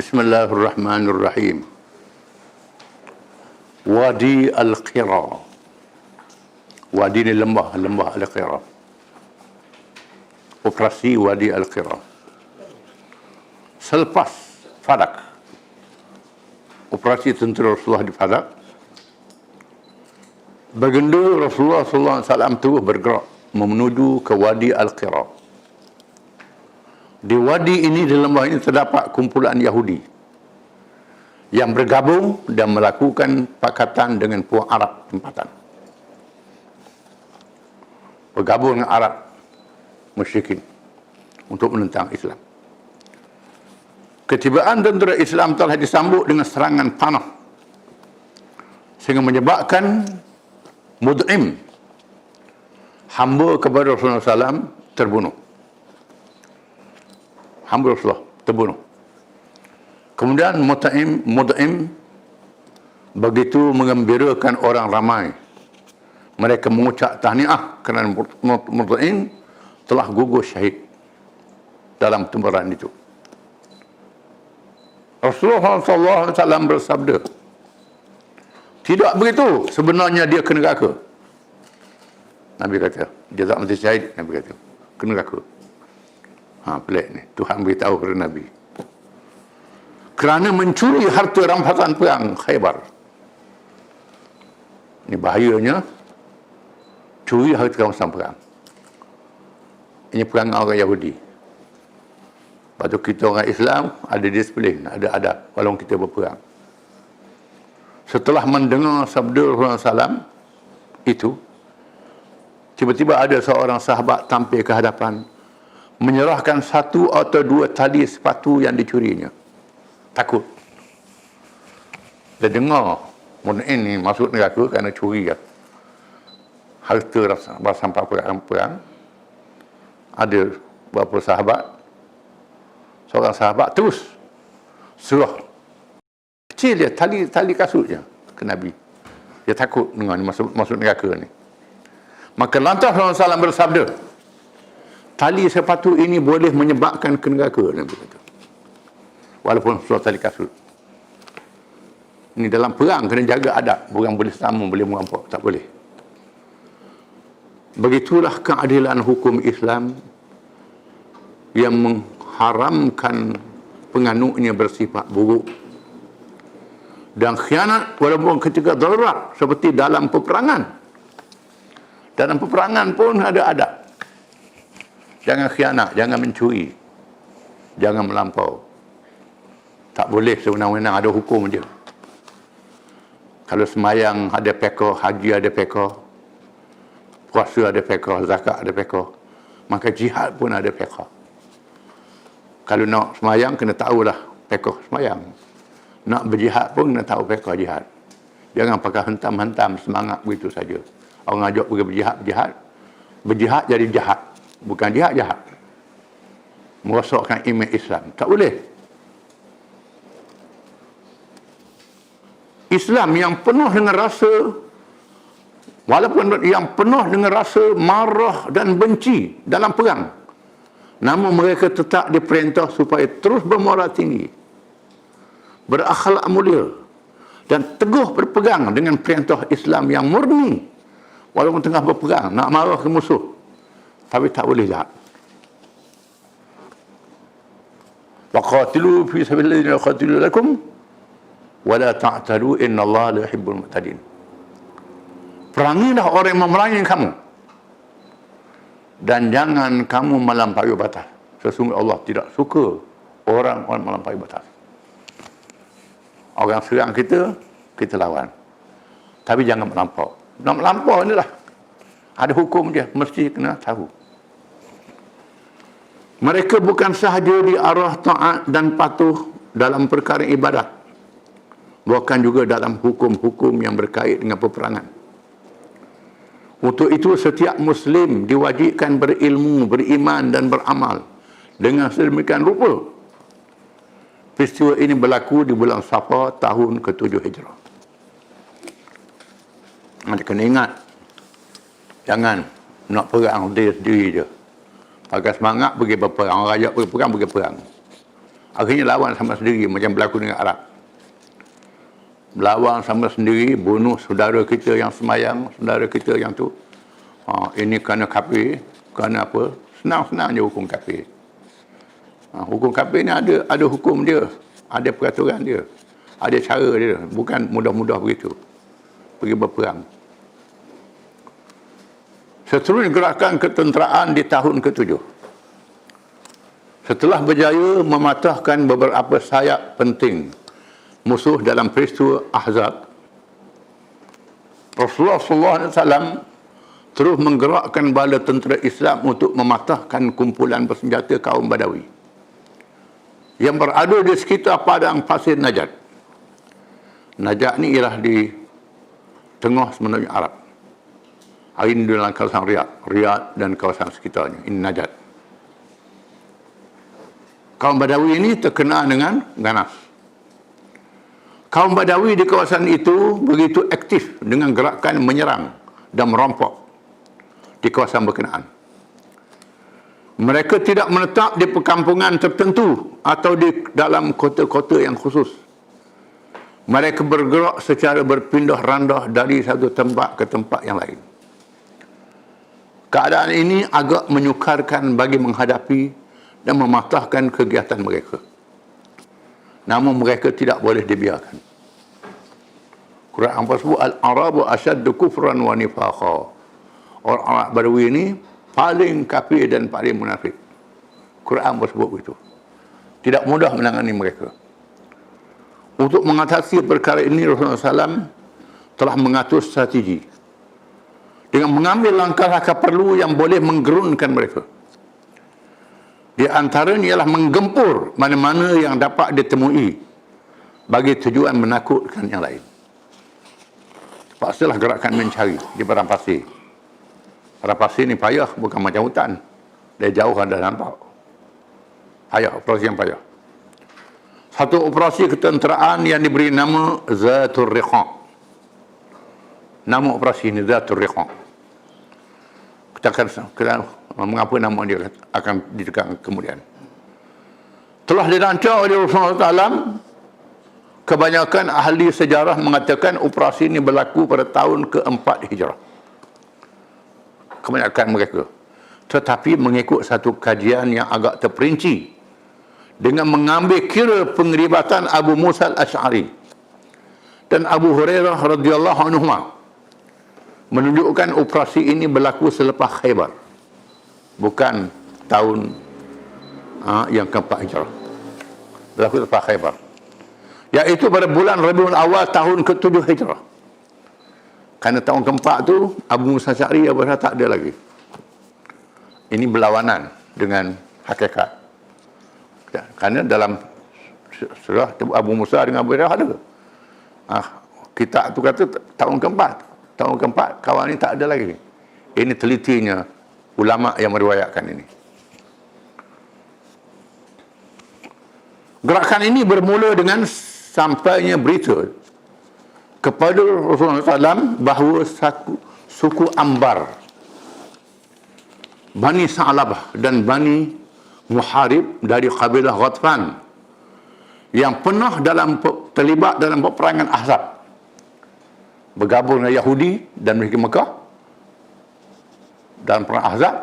Bismillahirrahmanirrahim. Wadi Al-Qira. Wadi ni lembah Al-Qira. Operasi Wadi Al-Qira. Selepas Fadak, operasi tentera Rasulullah di Fadak, baginda Rasulullah SAW terus bergerak menuju ke Wadi Al-Qira. Di wadi ini, di lembah ini terdapat kumpulan Yahudi yang bergabung dan melakukan pakatan dengan puak Arab tempatan. Bergabung dengan Arab musyrikin untuk menentang Islam. Ketibaan tentera Islam telah disambut dengan serangan panah sehingga menyebabkan Mud'im, hamba kepada Rasulullah SAW, terbunuh. Hamba Rasulullah terbunuh. Kemudian Mud'im begitu mengembirakan orang ramai. Mereka mengucap tahniah kerana Mud'im telah gugur syahid dalam tembaran itu. Rasulullah SAW bersabda, tidak begitu, sebenarnya dia ke neraka. Nabi kata, jazak mati syahid. Nabi kata, ke neraka. Pelik ni. Tuhan beritahu kepada Nabi. Kerana mencuri harta rampasan perang Khaybar. Ini bahayanya. Curi harta rampasan perang. Ini perang orang Yahudi. Lepas tu kita orang Islam ada disiplin, ada adab walaupun kita berperang. Setelah mendengar sabda Rasulullah SAW itu, tiba-tiba ada seorang sahabat tampil ke hadapan, menyerahkan satu atau dua tali sepatu yang dicurinya. Takut. Dia dengar Mud'im ni masuk neraka kerana curi harta sampai perang. Ada beberapa sahabat. Seorang sahabat terus serah kecil dia, tali kasutnya ke Nabi. Dia takut dengan masuk neraka ni. Maka lantas Rasulullah SAW bersabda, tali sepatu ini boleh menyebabkan ke neraka, Nabi kata. Walaupun suatu tali kasut. Ini dalam perang kena jaga adab. Orang boleh sama, boleh merampok, tak boleh. Begitulah keadilan hukum Islam yang mengharamkan penganutnya bersifat buruk dan khianat walaupun ketika darurat, seperti dalam peperangan. Dalam peperangan pun ada adab. Jangan khianat, jangan mencuri, jangan melampau. Tak boleh sewenang-wenang, ada hukum dia. Kalau semayang ada pekoh, haji ada pekoh, puasa ada pekoh, zakat ada pekoh, maka jihad pun ada pekoh. Kalau nak semayang, kena tahulah pekoh semayang. Nak berjihad pun kena tahu pekoh jihad. Jangan pakai hentam-hentam semangat begitu saja. Orang ajak pergi berjihad. Berjihad jadi jahat. Bukan jahat. Merosakkan imej Islam. Tak boleh. Islam yang penuh dengan rasa, walaupun yang penuh dengan rasa marah dan benci dalam perang, namun mereka tetap diperintah supaya terus bermoral tinggi, berakhlak mulia, dan teguh berpegang dengan perintah Islam yang murni. Walaupun tengah berperang, nak marah ke musuh, tapi tak boleh jahat. Waqatilu fi sabilillahi yuqatilu lakum wa la ta'tadu innallaha la yuhibbul mu'tadin. Perangilah orang yang memerangi kamu dan jangan kamu melampaui batas. Sesungguhnya Allah tidak suka orang-orang melampaui batas. Orang serang kita, kita lawan. Tapi jangan melampau. Nak melampau inilah ada hukum dia, mesti kena tahu. Mereka bukan sahaja di arah taat dan patuh dalam perkara ibadat, bahkan juga dalam hukum-hukum yang berkait dengan peperangan. Untuk itu setiap Muslim diwajibkan berilmu, beriman dan beramal dengan sedemikian rupa. Peristiwa ini berlaku di bulan Safar tahun ke-7 Hijrah. Anda kena ingat, jangan nak perang diri je. Pakai semangat pergi berperang, orang ajak pergi perang, pergi perang. Akhirnya lawan sama sendiri, macam berlaku dengan Arab. Melawan sama sendiri, bunuh saudara kita yang semayang, saudara kita yang tu. Ini kerana kafir, kerana apa? Senang-senang je hukum kafir. Hukum kafir ni ada hukum dia, ada peraturan dia, ada cara dia, bukan mudah-mudah begitu pergi berperang. Seterusnya gerakan ketenteraan di tahun ke-7. Setelah berjaya mematahkan beberapa sayap penting musuh dalam peristiwa Ahzab, Rasulullah SAW terus menggerakkan bala tentera Islam untuk mematahkan kumpulan bersenjata kaum Badawi yang berada di sekitar padang pasir Najd. Najd ni ialah di tengah semenanjung Arab. Hari ini dalam kawasan Riyadh dan kawasan sekitarnya. Ini Najd. Kaum Badawi ini terkenal dengan ganas. Kaum Badawi di kawasan itu begitu aktif dengan gerakan menyerang dan merampok di kawasan berkenaan. Mereka tidak menetap di perkampungan tertentu atau di dalam kota-kota yang khusus. Mereka bergerak secara berpindah randah dari satu tempat ke tempat yang lain. Keadaan ini agak menyukarkan bagi menghadapi dan mematahkan kegiatan mereka. Namun mereka tidak boleh dibiarkan. Quran sebut al-Arabu asyaddu kufran wa nifaqan. Orang Arab Badawi ini paling kafir dan paling munafik. Quran bersebut begitu. Tidak mudah menangani mereka. Untuk mengatasi perkara ini, Rasulullah SAW telah mengatur strategi dengan mengambil langkah-langkah perlu yang boleh menggerunkan mereka. Di antaranya ialah menggempur mana-mana yang dapat ditemui bagi tujuan menakutkan yang lain. Pastilah gerakan mencari di padang pasir. Padang pasir ni payah, bukan macam hutan. Dari jauh anda nampak. Payah, operasi yang payah. Satu operasi ketenteraan yang diberi nama Zatul Riqa'. Nama operasi ini Zatul Riqa'. Kita akan mengapa nama dia akan ditekan kemudian. Telah dirancang oleh Rasulullah SAW. Kebanyakan ahli sejarah mengatakan operasi ini berlaku pada tahun ke-4 Hijrah. Kebanyakan mereka. Tetapi mengikut satu kajian yang agak terperinci dengan mengambil kira penglibatan Abu Musa al-Ash'ari dan Abu Hurairah radhiyallahu anhuma, menunjukkan operasi ini berlaku selepas Khaybar, bukan tahun yang ke-4 Hijrah. Berlaku selepas Khaybar, iaitu pada bulan Rabiul Awal tahun ke-7 Hijrah. Kerana tahun ke-4 tu Abu Musa al-Ash'ari tak ada lagi. Ini berlawanan dengan hakikat. Kerana dalam surah Abu Musa dengan Abu Hurairah ada. Kitab tu kata tahun ke-4. Tahun ke-4 kawan ni tak ada lagi. Ini telitinya ulama yang meriwayatkan ini. Gerakan ini bermula dengan sampainya berita kepada Rasulullah SAW bahawa suku Ambar, Bani Sa'labah dan Bani Muharib dari kabilah Ghatfan yang pernah terlibat dalam peperangan Ahzab, bergabung dengan Yahudi dan negeri Mekah dalam perang Ahzab.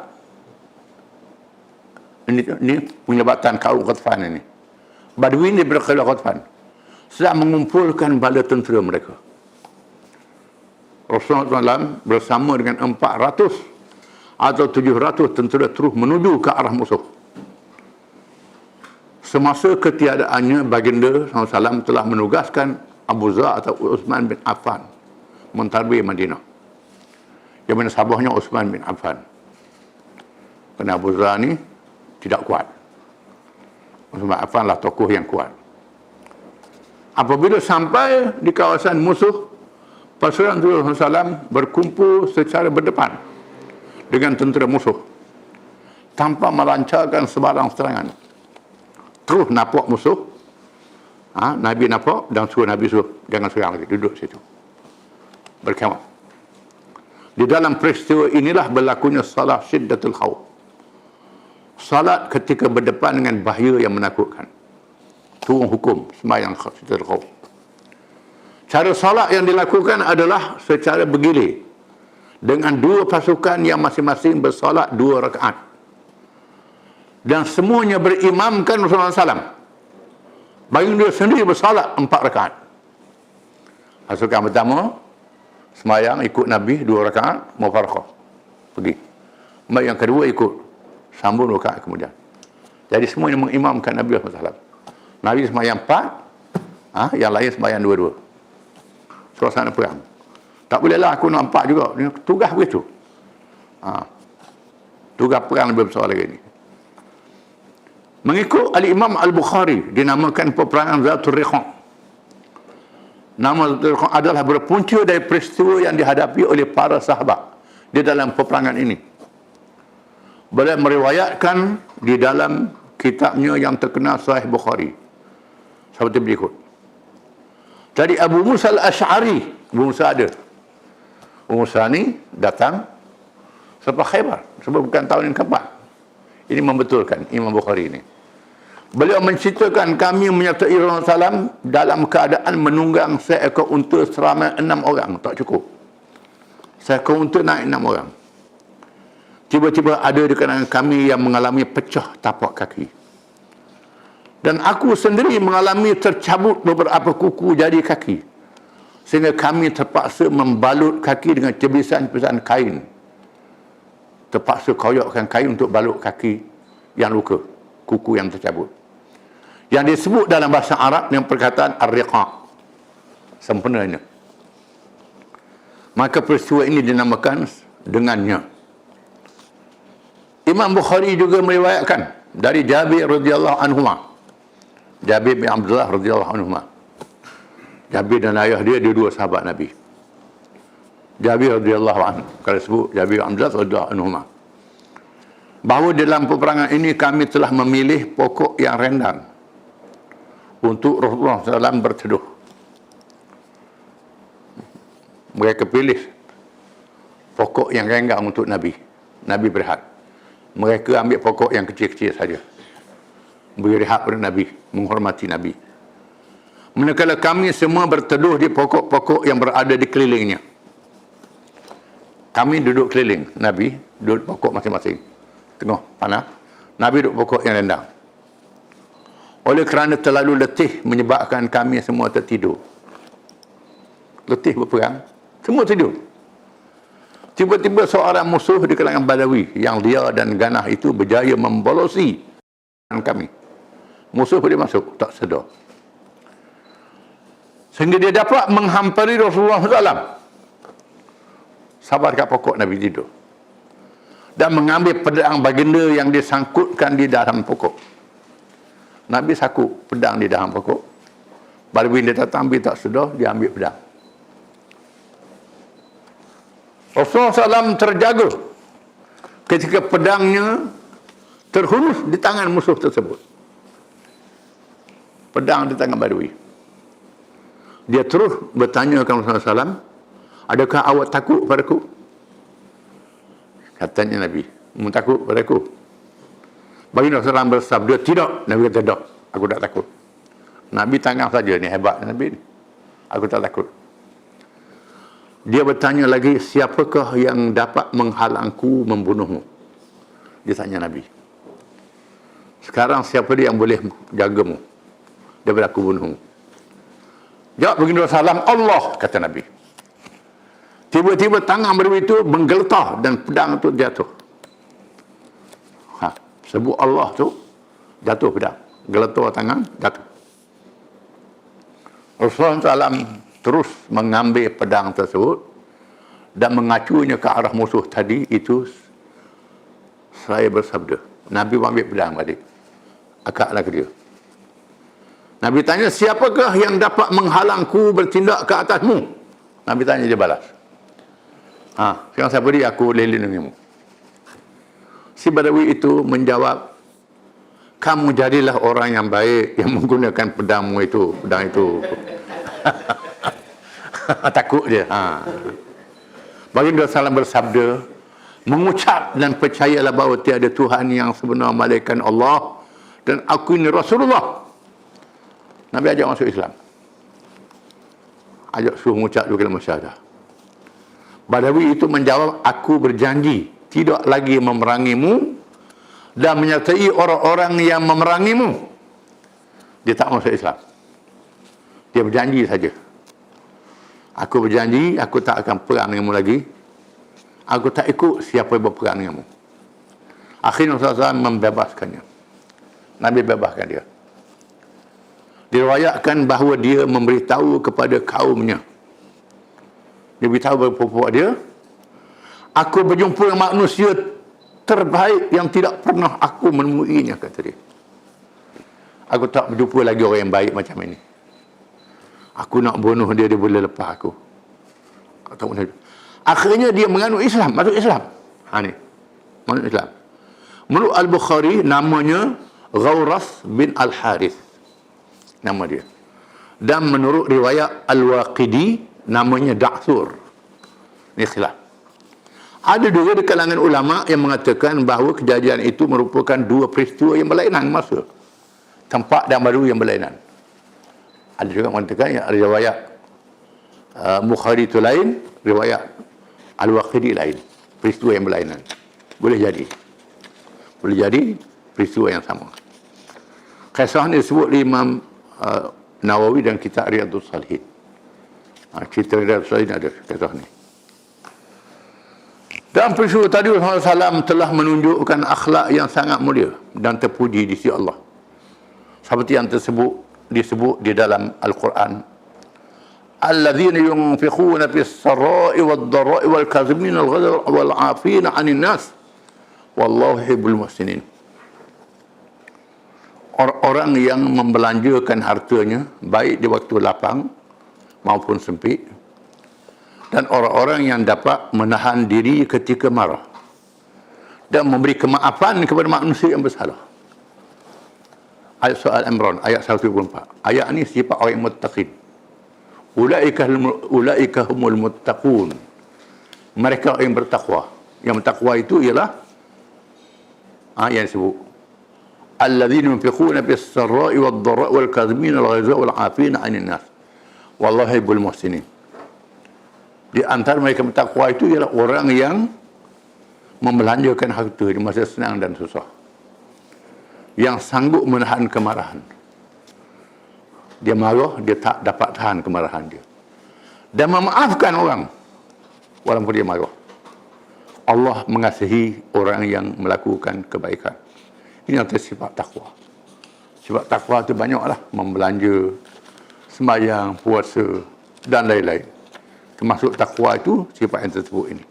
Ini penyebabkan kaum Ghatfan ini. Badui ini berkabilah Ghatfan sedang mengumpulkan bala tentera mereka. Rasulullah SAW bersama dengan 400 atau 700 tentera terus menuju ke arah musuh. Semasa ketiadaannya, baginda SAW telah menugaskan Abu Zar atau Uthman bin Affan mentadbir Madinah, yang mana sahabatnya Uthman bin Affan. Kerana Abu Zar ni tidak kuat. Uthman bin Affan lah tokoh yang kuat. Apabila sampai di kawasan musuh, pasukan Rasulullah SAW berkumpul secara berdepan dengan tentera musuh tanpa melancarkan sebarang serangan. Terus nampak musuh, Nabi nampak dan suruh Nabi suruh jangan serang lagi, duduk situ berkhemah. Di dalam peristiwa inilah berlakunya salat Syiddatul Khawf, salat ketika berdepan dengan bahaya yang menakutkan. turun hukum sembahyang secara khauf. Cara solat yang dilakukan adalah secara bergilir dengan dua pasukan yang masing-masing bersolat 2 rakaat. Dan semuanya berimamkan Rasulullah SAW. Baginda sendiri bersolat 4 rakaat. Pasukan pertama sembahyang ikut Nabi 2 rakaat, mufaraqah. Pergi. Yang kedua ikut, sambung 2 rakaat kemudian. Jadi semuanya mengimamkan Nabi SAW. Nabi sembahyang 4, yang lain sembahyang 2-2. Suasana perang. Tak bolehlah aku nampak juga. Tugas begitu. Tugas perang lebih besar lagi ni. Mengikut Al-Imam Al-Bukhari, dinamakan peperangan Zatul Riqa'. Nama Zatul Riqa' adalah berpunca dari peristiwa yang dihadapi oleh para sahabat di dalam peperangan ini. Beliau meriwayatkan di dalam kitabnya yang terkenal Sahih Bukhari seperti berikut. Jadi Abu Musa Al-Ash'ari, Abu Musa ada. Abu Musa ni datang selepas Khaybar, sebab bukan tahun yang keempat. Ini membetulkan Imam Bukhari ini. Beliau menceritakan kami menyertai Rasulullah SAW dalam keadaan menunggang seekor unta seramai 6 orang. Tak cukup. Seekor unta naik 6 orang. Tiba-tiba ada di kalangan kami yang mengalami pecah tapak kaki. Dan aku sendiri mengalami tercabut beberapa kuku jari kaki. Sehingga kami terpaksa membalut kaki dengan cebisan-cebisan kain. Terpaksa koyokkan kain untuk balut kaki yang luka, kuku yang tercabut. Yang disebut dalam bahasa Arab dengan perkataan ar-riqa', sempurnanya. Maka peristiwa ini dinamakan dengannya. Imam Bukhari juga meriwayatkan dari Jabir radhiyallahu anhu. Jabir bin Abdullah radhiyallahu anhu. Jabir dan ayah dia dua sahabat Nabi. Jabir radhiyallahu anhu, kalau sebut Jabir bin Abdullah radhiyallahu anhu, bahawa dalam peperangan ini kami telah memilih pokok yang rindang untuk Rasulullah SAW berteduh. Mereka pilih pokok yang rindang untuk Nabi. Nabi berehat. Mereka ambil pokok yang kecil-kecil saja. Beri rehat pada Nabi, menghormati Nabi. Manakala kami semua berteduh di pokok-pokok yang berada di kelilingnya. Kami duduk keliling, Nabi duduk pokok masing-masing. Tengok panas, Nabi duduk pokok yang rendah. Oleh kerana terlalu letih menyebabkan kami semua tertidur. Letih berperang, semua tidur. Tiba-tiba seorang musuh di kalangan Badawi yang liar dan ganah itu berjaya membolosi kami. Musuh boleh masuk, tak sedar. Sehingga dia dapat menghampiri Rasulullah SAW. Sabar kat pokok Nabi tidur. Dan mengambil pedang baginda yang disangkutkan di dalam pokok. Nabi sakut pedang di dalam pokok. Baru dia datang, dia tak sedar, dia ambil pedang. Rasulullah SAW terjaga ketika pedangnya terhunus di tangan musuh tersebut. Pedang di tangan Badui. Dia terus bertanya kepada Rasulullah SAW, adakah awak takut padaku? Katanya Nabi, kamu takut padaku? Baginda Rasulullah bersabda, tidak. Nabi kata, tidak, aku tak takut. Nabi tangan saja, ni hebat Nabi ni. Aku tak takut. Dia bertanya lagi, siapakah yang dapat menghalangku membunuhmu? Dia tanya Nabi. Sekarang siapa dia yang boleh jagamu daripada aku bunuhmu? Jawab baginda Rasulullah, Allah, kata Nabi. Tiba-tiba tangan Badui itu menggeletar dan pedang itu jatuh. Sebut Allah tu, jatuh pedang. Geletar tangan, jatuh. Rasulullah SAW terus mengambil pedang tersebut dan mengacunya ke arah musuh tadi itu. Saya bersabda, Nabi ambil pedang balik. Akaklah ke dia. Nabi tanya, siapakah yang dapat menghalangku bertindak ke atasmu? Nabi tanya, dia balas. Sekarang siapa dia? Aku boleh lindungimu. Si Badawi itu menjawab, kamu jadilah orang yang baik yang menggunakan pedangmu itu. Pedang itu. Takut dia. Baginda SAW bersabda, mengucap dan percayalah bahawa tiada Tuhan yang sebenar melainkan Allah, dan aku ini Rasulullah. Nabi ajak masuk Islam. Ajak suruh mengucap dua kalimah syahadah. Badawi itu menjawab, aku berjanji tidak lagi memerangimu dan menyertai orang-orang yang memerangimu. Dia tak masuk Islam. Dia berjanji saja. Aku berjanji, aku tak akan perang denganmu lagi. Aku tak ikut siapa yang berperang denganmu. Akhirnya Rasulullah SAW membebaskannya. Nabi bebaskan dia. Diriwayatkan bahawa dia memberitahu kepada kaumnya. Dia beritahu kepada puak dia, aku berjumpa dengan manusia terbaik yang tidak pernah aku menemuinya, kata dia. Aku tak berjumpa lagi orang yang baik macam ini. Aku nak bunuh dia, dia boleh lepas aku. Akhirnya dia menganut Islam, masuk Islam. Ni, masuk Islam. Menurut Al-Bukhari, namanya Ghawras bin Al-Harith. Nama dia. Dan menurut riwayat Al-Waqidi, namanya Da'thur. Ini khilaf. Ada juga di kalangan ulama yang mengatakan bahawa kejadian itu merupakan dua peristiwa yang berlainan masa. Tempat dan baru yang berlainan. Ada juga mengatakan yang riwayat Bukhari itu lain, riwayat Al-Waqidi lain. Peristiwa yang berlainan. Boleh jadi. Boleh jadi peristiwa yang sama. Kisah ini disebut oleh Imam Nawawi dan kitab Riyadhus Salihin. Cerita Riyadhus Salihin ada kisah ini. Dalam peristiwa tadi Rasulullah SAW telah menunjukkan akhlak yang sangat mulia dan terpuji di sisi Allah. Seperti yang disebut di dalam Al-Quran. Alladzina yunfiquna fis sarai wad dharai wal kazimin al ghadab wal 'afina 'anil nas wallahu yuhibbul muhsinin. Orang-orang yang membelanjakan hartanya baik di waktu lapang maupun sempit, dan orang-orang yang dapat menahan diri ketika marah dan memberi kemaafan kepada manusia yang bersalah. Ayat Surah Al-Imran, ayat 124. Ayat ini sifat orang yang muttaqin. Ulaika humul muttaqun. Mereka yang bertakwa. Yang bertakwa itu ialah yang disebut alladzina yunfiquna fis sarai wad dharai wal kazimin al ghaiza wal 'afina 'anil nas wallahu yuhibbul muhsinin. Di antara mereka bertakwa itu ialah orang yang membelanjakan harta di masa senang dan susah, yang sanggup menahan kemarahan. Dia marah, dia tak dapat tahan kemarahan dia, dan memaafkan orang walaupun dia marah. Allah mengasihi orang yang melakukan kebaikan. Ini adalah sifat takwa. Sifat takwa itu banyaklah, membelanja, sembahyang, puasa dan lain-lain. Termasuk takwa itu sifat yang tersebut ini.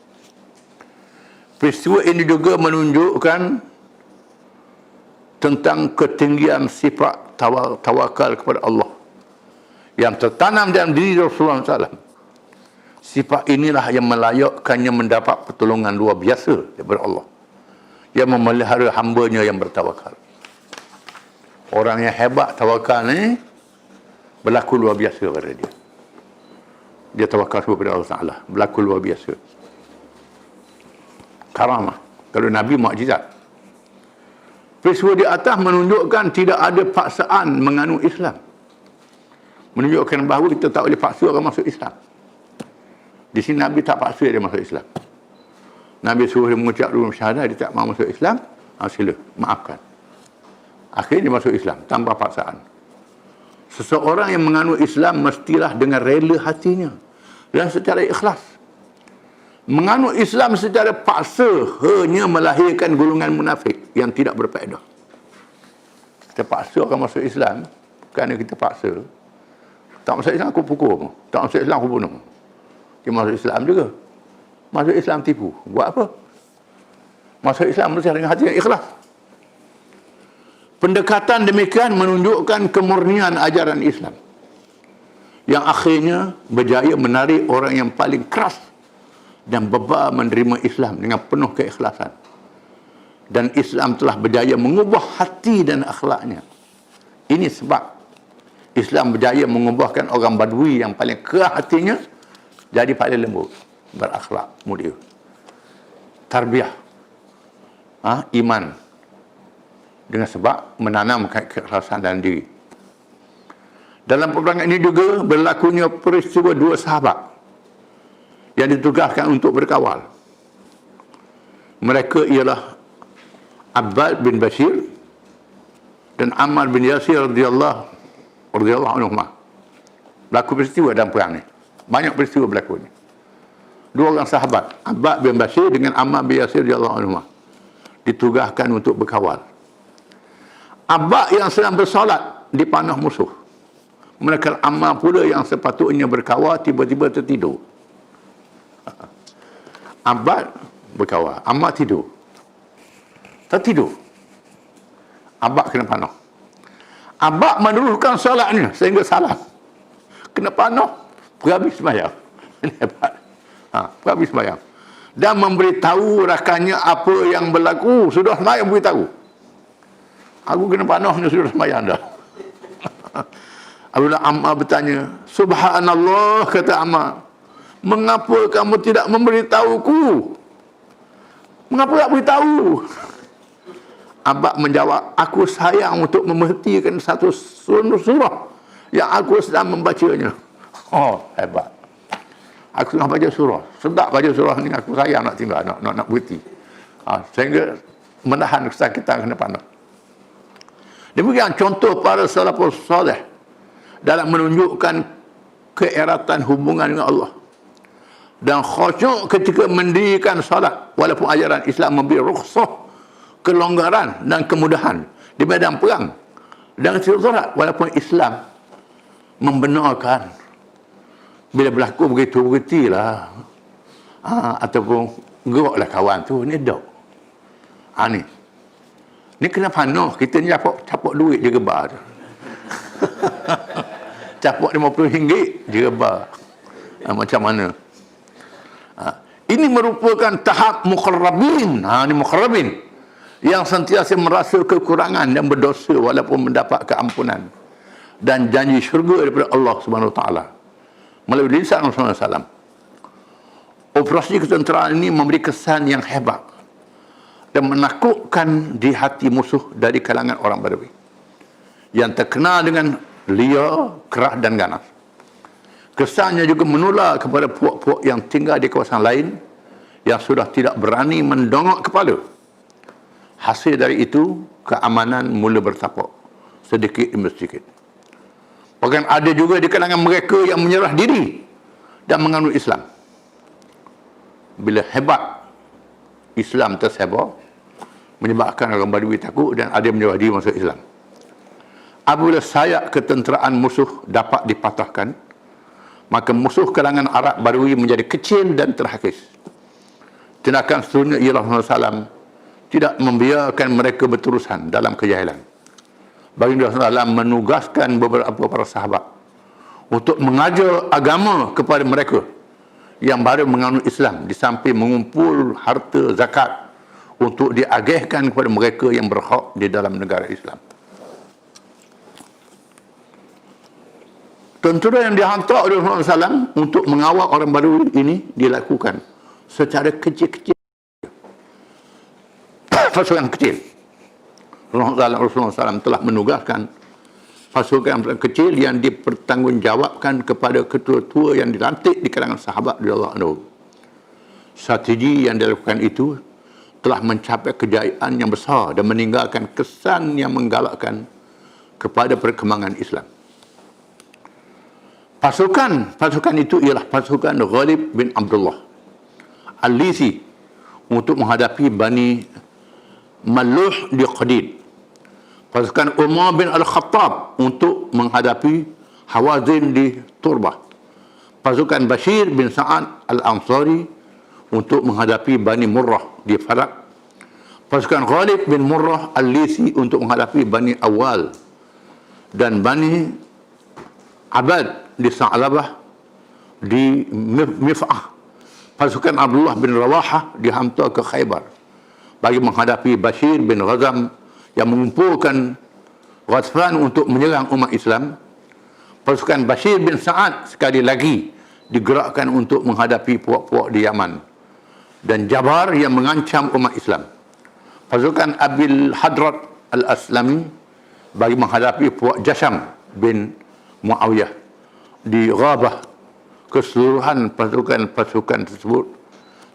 Peristiwa ini juga menunjukkan tentang ketinggian sifat tawakal kepada Allah yang tertanam dalam diri Rasulullah SAW. Sifat inilah yang melayakkannya mendapat pertolongan luar biasa daripada Allah, yang memelihara hambanya yang bertawakal. Orang yang hebat tawakal ni berlaku luar biasa pada dia. Dia tawakal kepada Allah Ta'ala, berlaku luar biasa. Karamah. Kalau Nabi, mukjizat. Peristiwa di atas menunjukkan tidak ada paksaan menganut Islam. Menunjukkan bahawa kita tak boleh paksa orang masuk Islam. Di sini Nabi tak paksa dia masuk Islam. Nabi suruh dia mengucap dua syahadah, dia tak mahu masuk Islam, sila, maafkan. Akhirnya dia masuk Islam tanpa paksaan. Seseorang yang menganut Islam mestilah dengan rela hatinya dan secara ikhlas. Menganut Islam secara paksa hanya melahirkan golongan munafik yang tidak berfaedah. Kita paksa orang masuk Islam kerana kita paksa. Tak masuk Islam aku pukul, tak masuk Islam aku bunuh. Dia masuk Islam juga. Masuk Islam tipu. Buat apa? Masuk Islam mesti dengan hati yang ikhlas. Pendekatan demikian menunjukkan kemurnian ajaran Islam, yang akhirnya berjaya menarik orang yang paling keras dan beba menerima Islam dengan penuh keikhlasan. Dan Islam telah berjaya mengubah hati dan akhlaknya. Ini sebab Islam berjaya mengubahkan orang Badui yang paling keras hatinya jadi paling lembut, berakhlak mulia. Tarbiyah iman dengan sebab menanamkan keikhlasan dalam diri. Dalam peperangan ini juga berlakunya peristiwa dua sahabat yang ditugaskan untuk berkawal. Mereka ialah Abbad bin Bashir dan Ammar bin Yasir radhiyallahu anhu. Berlaku peristiwa dalam perang ni. Banyak peristiwa berlaku ni. Dua orang sahabat, Abbad bin Bashir dengan Ammar bin Yasir radhiyallahu anhu, ditugaskan untuk berkawal. Abbad yang sedang bersolat di panah musuh. Manakala Ammar pula yang sepatutnya berkawal tiba-tiba tertidur. Abbad berkawal, Ammar tidur. Tertidur. Abbad kena panah. Abbad meneruskan solatnya sehingga salam. Kena panah, perhabis sembahyang. Ini hebat. Perhabis sembahyang. Dan memberitahu rakannya apa yang berlaku. Sudah sembahyang beritahu. Aku kena panah ni, sudah sembahyang dah. Apabila Ammar bertanya, Subhanallah, kata Ammar, mengapa kamu tidak memberitahuku? Mengapa tak beritahu? Abbad menjawab, aku sayang untuk memerhatikan satu surah yang aku sedang membacanya. Oh, hebat. Aku sedang baca surah. Sedap baca surah ni, aku sayang nak tinggal, nak berhenti. Sehingga menahan kesakitan kena panah. Demikian contoh para salafus soleh dalam menunjukkan keeratan hubungan dengan Allah dan khusyuk ketika mendirikan salat, walaupun ajaran Islam memberi rukhsah, kelonggaran dan kemudahan di medan perang dan salat, walaupun Islam membenarkan bila berlaku begitu berhentilah, ataupun geraklah kawan tu, ni dok. Ni kena panah, kita ni capok duit je gebar tu. Capok RM50 je gebar. Macam mana? Ini merupakan tahap muqarrabin. Ini muqarrabin yang sentiasa merasa kekurangan dan berdosa walaupun mendapat keampunan dan janji syurga daripada Allah Subhanahu Wa Taala melalui lisan Rasulullah SAW. Operasi ketenteraan ini memberi kesan yang hebat dan menakutkan di hati musuh dari kalangan orang Badui yang terkenal dengan liar, keras dan ganas. Kesannya juga menular kepada puak-puak yang tinggal di kawasan lain yang sudah tidak berani mendongak kepala. Hasil dari itu, keamanan mula bertapak sedikit demi sedikit. Bahkan ada juga di kalangan mereka yang menyerah diri dan menganut Islam. Bila hebat Islam tersebar, menyebabkan orang Badui takut dan ada yang menyerah diri masuk Islam. Apabila sayap ketenteraan musuh dapat dipatahkan, maka musuh kalangan Arab Badui menjadi kecil dan terhakis. Tindakan seterusnya ialah Rasulullah SAW tidak membiarkan mereka berterusan dalam kejahilan. Baginda Rasulullah SAW menugaskan beberapa para sahabat untuk mengajar agama kepada mereka yang baru menganut Islam, di samping mengumpul harta zakat untuk diagihkan kepada mereka yang berhak di dalam negara Islam. Tentera yang dihantar oleh Rasulullah SAW untuk mengawal orang baru ini dilakukan secara kecil-kecil. Pasukan kecil. Rasulullah SAW telah menugaskan pasukan kecil yang dipertanggungjawabkan kepada ketua-tua yang dilantik di kalangan sahabat radhiyallahu anhu. Strategi yang dilakukan itu telah mencapai kejayaan yang besar dan meninggalkan kesan yang menggalakkan kepada perkembangan Islam. Pasukan itu ialah pasukan Ghalib bin Abdullah Al-Lisi untuk menghadapi Bani Maluh di Qadid. Pasukan Umar bin Al-Khattab untuk menghadapi Hawazin di Turbah. Pasukan Bashir bin Sa'ad Al-Ansari untuk menghadapi Bani Murrah di Farak. Pasukan Ghalib bin Murrah Al-Lisi untuk menghadapi Bani Awal dan Bani Abad di Sa'labah di Mif'ah. Pasukan Abdullah bin Rawahah dihantar ke Khaybar bagi menghadapi Bashir bin Ghazam yang mengumpulkan Ghazfan untuk menyerang umat Islam. Pasukan Bashir bin Sa'ad sekali lagi digerakkan untuk menghadapi puak-puak di Yaman dan Jabar yang mengancam umat Islam. Pasukan Abil Hadrat Al-Aslami bagi menghadapi puak Jasham bin Muawiyah di Ghabah, keseluruhan pasukan-pasukan tersebut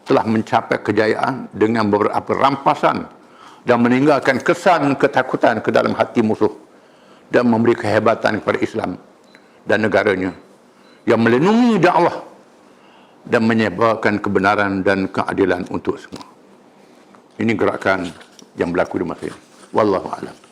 telah mencapai kejayaan dengan beberapa rampasan dan meninggalkan kesan ketakutan ke dalam hati musuh dan memberi kehebatan kepada Islam dan negaranya yang melindungi dakwah dan menyebarkan kebenaran dan keadilan untuk semua. Ini gerakan yang berlaku di masa ini. Wallahu a'lam.